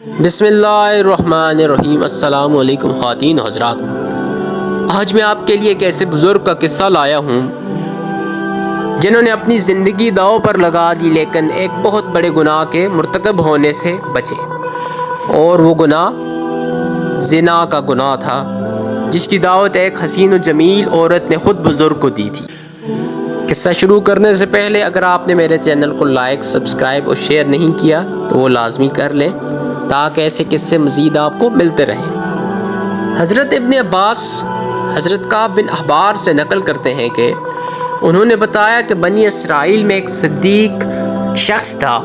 بسم اللہ الرحمن الرحیم۔ السلام علیکم خواتین و حضرات، آج میں آپ کے لیے ایک ایسے بزرگ کا قصہ لایا ہوں جنہوں نے اپنی زندگی داؤ پر لگا دی، لیکن ایک بہت بڑے گناہ کے مرتکب ہونے سے بچے، اور وہ گناہ زنا کا گناہ تھا، جس کی دعوت ایک حسین و جمیل عورت نے خود بزرگ کو دی تھی۔ قصہ شروع کرنے سے پہلے اگر آپ نے میرے چینل کو لائک، سبسکرائب اور شیئر نہیں کیا تو وہ لازمی کر لیں تاکہ ایسے قصے مزید آپ کو ملتے رہیں۔ حضرت ابن عباس حضرت کعب بن احبار سے نقل کرتے ہیں کہ انہوں نے بتایا کہ بنی اسرائیل میں ایک صدیق شخص تھا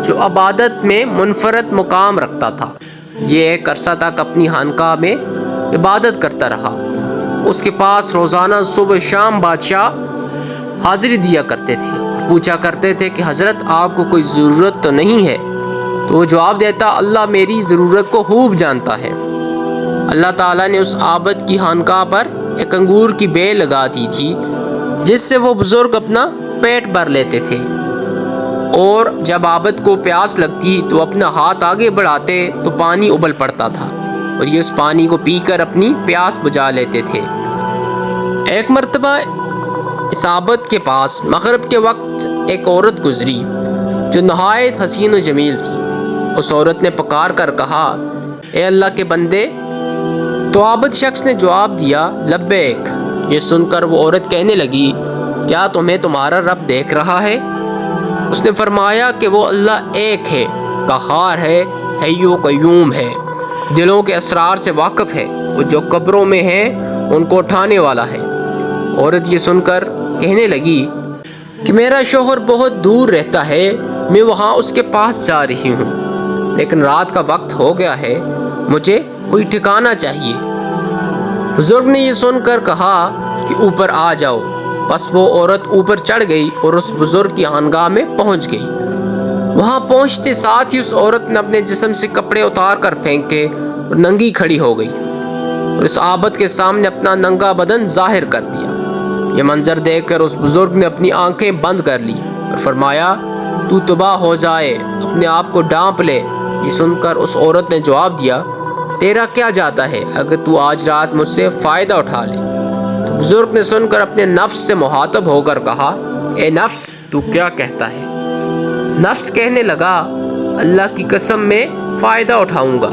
جو عبادت میں منفرد مقام رکھتا تھا۔ یہ ایک عرصہ تک اپنی خانقاہ میں عبادت کرتا رہا۔ اس کے پاس روزانہ صبح شام بادشاہ حاضری دیا کرتے تھے اور پوچھا کرتے تھے کہ حضرت آپ کو کوئی ضرورت تو نہیں ہے؟ تو وہ جواب دیتا، اللہ میری ضرورت کو خوب جانتا ہے۔ اللہ تعالیٰ نے اس عابد کی خانقاہ پر ایک انگور کی بیل لگا دی تھی جس سے وہ بزرگ اپنا پیٹ بھر لیتے تھے، اور جب عابد کو پیاس لگتی تو اپنا ہاتھ آگے بڑھاتے تو پانی ابل پڑتا تھا اور یہ اس پانی کو پی کر اپنی پیاس بجھا لیتے تھے۔ ایک مرتبہ اس عابد کے پاس مغرب کے وقت ایک عورت گزری جو نہایت حسین و جمیل تھی۔ اس عورت نے پکار کر کہا، اے اللہ کے بندے! تو عابد شخص نے جواب دیا، لبیک۔ یہ سن کر وہ عورت کہنے لگی، کیا تمہیں تمہارا رب دیکھ رہا ہے؟ اس نے فرمایا کہ وہ اللہ ایک ہے، قہار ہے، حی و قیوم ہے، دلوں کے اسرار سے واقف ہے، وہ جو قبروں میں ہیں ان کو اٹھانے والا ہے۔ عورت یہ سن کر کہنے لگی کہ میرا شوہر بہت دور رہتا ہے، میں وہاں اس کے پاس جا رہی ہوں، لیکن رات کا وقت ہو گیا ہے، مجھے کوئی ٹھکانہ چاہیے۔ بزرگ نے یہ سن کر کہا کہ اوپر آ جاؤ۔ بس وہ عورت اوپر چڑھ گئی اور اس بزرگ کی خانقاہ میں پہنچ گئی۔ وہاں پہنچتے ساتھ ہی اس عورت نے اپنے جسم سے کپڑے اتار کر پھینکے اور ننگی کھڑی ہو گئی اور اس عابد کے سامنے اپنا ننگا بدن ظاہر کر دیا۔ یہ منظر دیکھ کر اس بزرگ نے اپنی آنکھیں بند کر لی اور فرمایا، تو تباہ ہو جائے، اپنے آپ کو ڈانپ لے۔ یہ سن کر اس عورت نے جواب دیا، تیرا کیا جاتا ہے اگر تو آج رات مجھ سے فائدہ اٹھا لے؟ تو بزرگ نے سن کر اپنے نفس سے مخاطب ہو کر کہا، اے نفس تو کیا کہتا ہے؟ نفس کہنے لگا، اللہ کی قسم میں فائدہ اٹھاؤں گا۔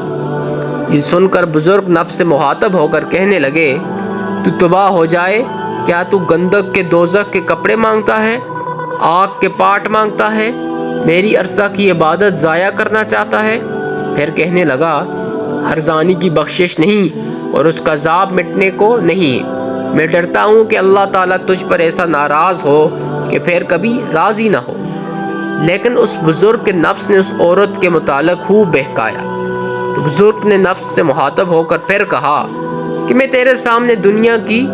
یہ سن کر بزرگ نفس سے مخاطب ہو کر کہنے لگے، تو تباہ ہو جائے، کیا تو گندک کے دوزخ کے کپڑے مانگتا ہے، آگ کے پاٹ مانگتا ہے، میری عرصہ کی عبادت ضائع کرنا چاہتا ہے؟ پھر کہنے لگا، ہر زانی کی بخشش نہیں اور اس کا عذاب مٹنے کو نہیں، میں ڈرتا ہوں کہ اللہ تعالیٰ تجھ پر ایسا ناراض ہو کہ پھر کبھی راضی نہ ہو۔ لیکن اس بزرگ کے نفس نے اس عورت کے متعلق خوب بہکایا، تو بزرگ نے نفس سے مخاطب ہو کر پھر کہا کہ میں تیرے سامنے دنیا کی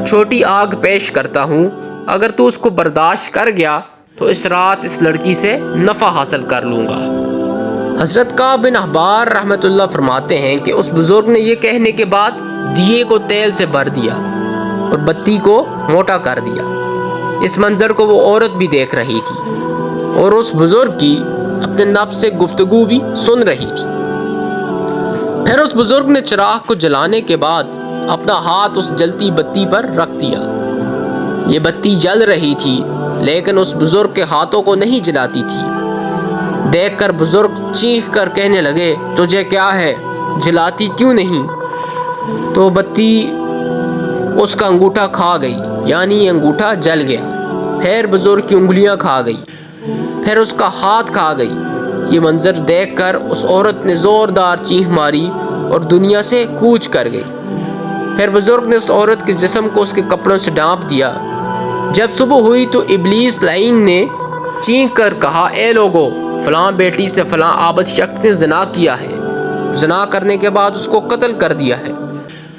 چھوٹی آگ پیش کرتا ہوں، اگر تو اس کو برداشت کر گیا تو اس رات اس لڑکی سے نفع حاصل کر لوں گا۔ حضرت کعب بن احبار رحمۃ اللہ فرماتے ہیں کہ اس بزرگ نے یہ کہنے کے بعد دیے کو تیل سے بھر دیا اور بتی کو موٹا کر دیا۔ اس منظر کو وہ عورت بھی دیکھ رہی تھی اور اس بزرگ کی اپنے نفس سے گفتگو بھی سن رہی تھی۔ پھر اس بزرگ نے چراغ کو جلانے کے بعد اپنا ہاتھ اس جلتی بتی پر رکھ دیا۔ یہ بتی جل رہی تھی لیکن اس بزرگ کے ہاتھوں کو نہیں جلاتی تھی۔ دیکھ کر بزرگ چیخ کر کہنے لگے، تجھے کیا ہے، جلاتی کیوں نہیں؟ تو بتی اس کا انگوٹھا کھا گئی، یعنی انگوٹھا جل گیا۔ پھر بزرگ کی انگلیاں کھا گئی، پھر اس کا ہاتھ کھا گئی۔ یہ منظر دیکھ کر اس عورت نے زوردار چیخ ماری اور دنیا سے کوچ کر گئی۔ پھر بزرگ نے اس عورت کے جسم کو اس کے کپڑوں سے ڈانپ دیا۔ جب صبح ہوئی تو ابلیس لعین نے چیخ کر کہا، اے لوگو، فلاں بیٹی سے فلاں عابد شخص نے زنا کیا ہے، زنا کرنے کے بعد اس کو قتل کر دیا ہے۔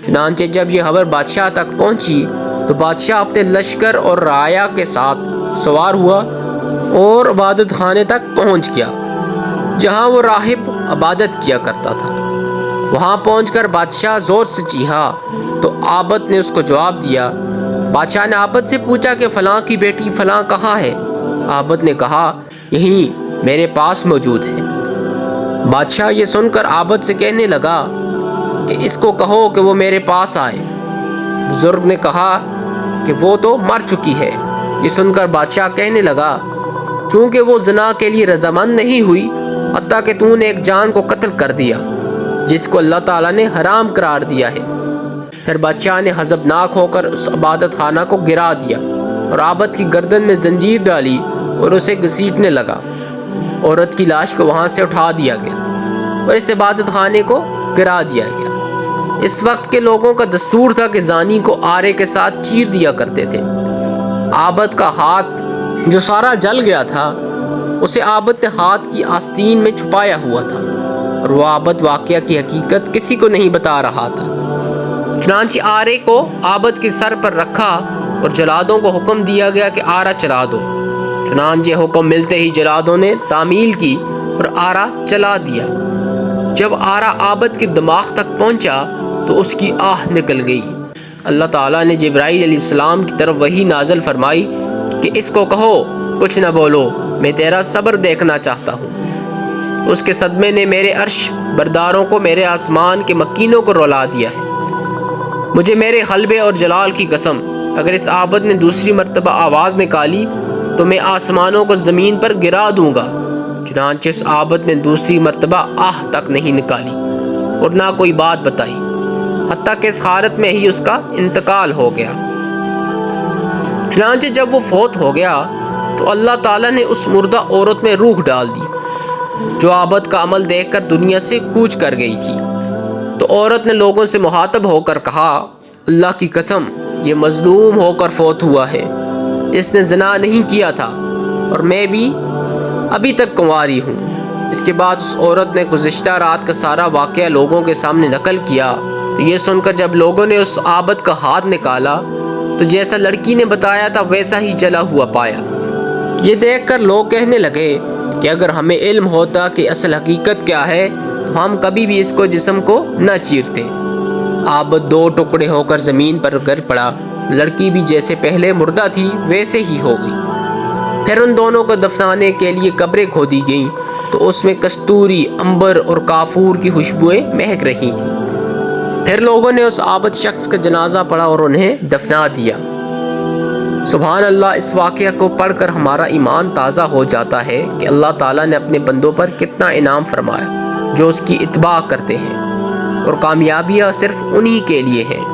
چنانچہ جب یہ خبر بادشاہ تک پہنچی تو بادشاہ اپنے لشکر اور رعایا کے ساتھ سوار ہوا اور عبادت خانے تک پہنچ گیا جہاں وہ راہب عبادت کیا کرتا تھا۔ وہاں پہنچ کر بادشاہ زور سے چیخا تو عابد نے اس کو جواب دیا۔ بادشاہ نے عابد سے پوچھا کہ فلاں کی بیٹی فلاں کہاں ہے؟ عابد نے کہا، یہیں میرے پاس موجود ہے۔ بادشاہ یہ سن کر عابد سے کہنے لگا کہ اس کو کہو کہ وہ میرے پاس آئے۔ بزرگ نے کہا کہ وہ تو مر چکی ہے۔ یہ سن کر بادشاہ کہنے لگا چونکہ وہ زنا کے لیے رضامند نہیں ہوئی حتیٰ کہ تو نے ایک جان کو قتل کر دیا جس کو اللہ تعالیٰ نے حرام قرار دیا ہے۔ پھر بادشاہ نے غضبناک ہو کر اس عبادت خانہ کو گرا دیا اور عابد کی گردن میں زنجیر ڈالی اور اسے گھسیٹنے لگا۔ عورت کی لاش کو وہاں سے اٹھا دیا گیا اور اس عبادت خانے کو گرا دیا گیا۔ اس وقت کے لوگوں کا دستور تھا کہ زانی کو آرے کے ساتھ چیر دیا کرتے تھے۔ عابد کا ہاتھ جو سارا جل گیا تھا اسے عابد نے ہاتھ کی آستین میں چھپایا ہوا تھا اور وہ عابد واقعہ کی حقیقت کسی کو نہیں بتا رہا تھا۔ چنانچہ آرے کو عابد کے سر پر رکھا اور جلادوں کو حکم دیا گیا کہ آرا چلا دو۔ چنانچہ حکم ملتے ہی جلادوں نے تعمیل کی اور آرا چلا دیا۔ جب آرا عابد کے دماغ تک پہنچا تو اس کی آہ نکل گئی۔ اللہ تعالیٰ نے جبرائیل علیہ السلام کی طرف وحی نازل فرمائی کہ اس کو کہو کچھ نہ بولو، میں تیرا صبر دیکھنا چاہتا ہوں۔ اس کے صدمے نے میرے عرش برداروں کو، میرے آسمان کے مکینوں کو رلا دیا ہے۔ مجھے میرے غلبے اور جلال کی قسم، اگر اس عابد نے دوسری مرتبہ آواز نکالی تو میں آسمانوں کو زمین پر گرا دوں گا۔ چنانچہ اس عابد نے دوسری مرتبہ آہ تک نہیں نکالی اور نہ کوئی بات بتائی، حتیٰ کہ اس حالت میں ہی اس کا انتقال ہو گیا۔ چنانچہ جب وہ فوت ہو گیا تو اللہ تعالیٰ نے اس مردہ عورت میں روح ڈال دی جو عابد کا عمل دیکھ کر دنیا سے کوچ کر گئی تھی۔ تو عورت نے لوگوں سے مخاطب ہو کر کہا، اللہ کی قسم یہ مظلوم ہو کر فوت ہوا ہے، اس نے زنا نہیں کیا تھا اور میں بھی ابھی تک کنواری ہوں۔ اس کے بعد اس عورت نے گزشتہ رات کا سارا واقعہ لوگوں کے سامنے نقل کیا۔ یہ سن کر جب لوگوں نے اس عابد کا ہاتھ نکالا تو جیسا لڑکی نے بتایا تھا ویسا ہی جلا ہوا پایا۔ یہ دیکھ کر لوگ کہنے لگے کہ اگر ہمیں علم ہوتا کہ اصل حقیقت کیا ہے تو ہم کبھی بھی اس کو جسم کو نہ چیرتے۔ عابد دو ٹکڑے ہو کر زمین پر گر پڑا، لڑکی بھی جیسے پہلے مردہ تھی ویسے ہی ہو گئی۔ پھر ان دونوں کو دفنانے کے لیے قبریں کھودی گئیں تو اس میں کستوری، عنبر اور کافور کی خوشبوئیں مہک رہی تھیں۔ پھر لوگوں نے اس عابد شخص کا جنازہ پڑھا اور انہیں دفنا دیا۔ سبحان اللہ، اس واقعہ کو پڑھ کر ہمارا ایمان تازہ ہو جاتا ہے کہ اللہ تعالیٰ نے اپنے بندوں پر کتنا انعام فرمایا جو اس کی اتباع کرتے ہیں، اور کامیابیاں صرف انہی کے لیے ہیں۔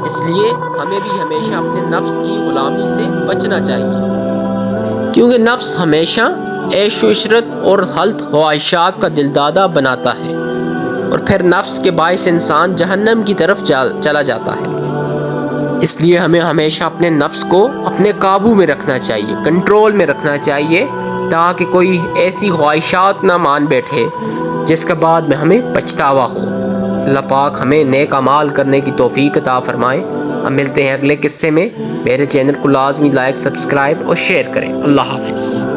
اس لیے ہمیں بھی ہمیشہ اپنے نفس کی غلامی سے بچنا چاہیے، کیونکہ نفس ہمیشہ عیش و عشرت اور حلت خواہشات کا دلدادہ بناتا ہے اور پھر نفس کے باعث انسان جہنم کی طرف چلا جاتا ہے۔ اس لیے ہمیں ہمیشہ اپنے نفس کو اپنے قابو میں رکھنا چاہیے، کنٹرول میں رکھنا چاہیے، تاکہ کوئی ایسی خواہشات نہ مان بیٹھے جس کے بعد میں ہمیں پچھتاوا ہو۔ اللہ پاک ہمیں نیک اعمال کرنے کی توفیق عطا فرمائے۔ ہم ملتے ہیں اگلے قصے میں۔ میرے چینل کو لازمی لائک، سبسکرائب اور شیئر کریں۔ اللہ حافظ۔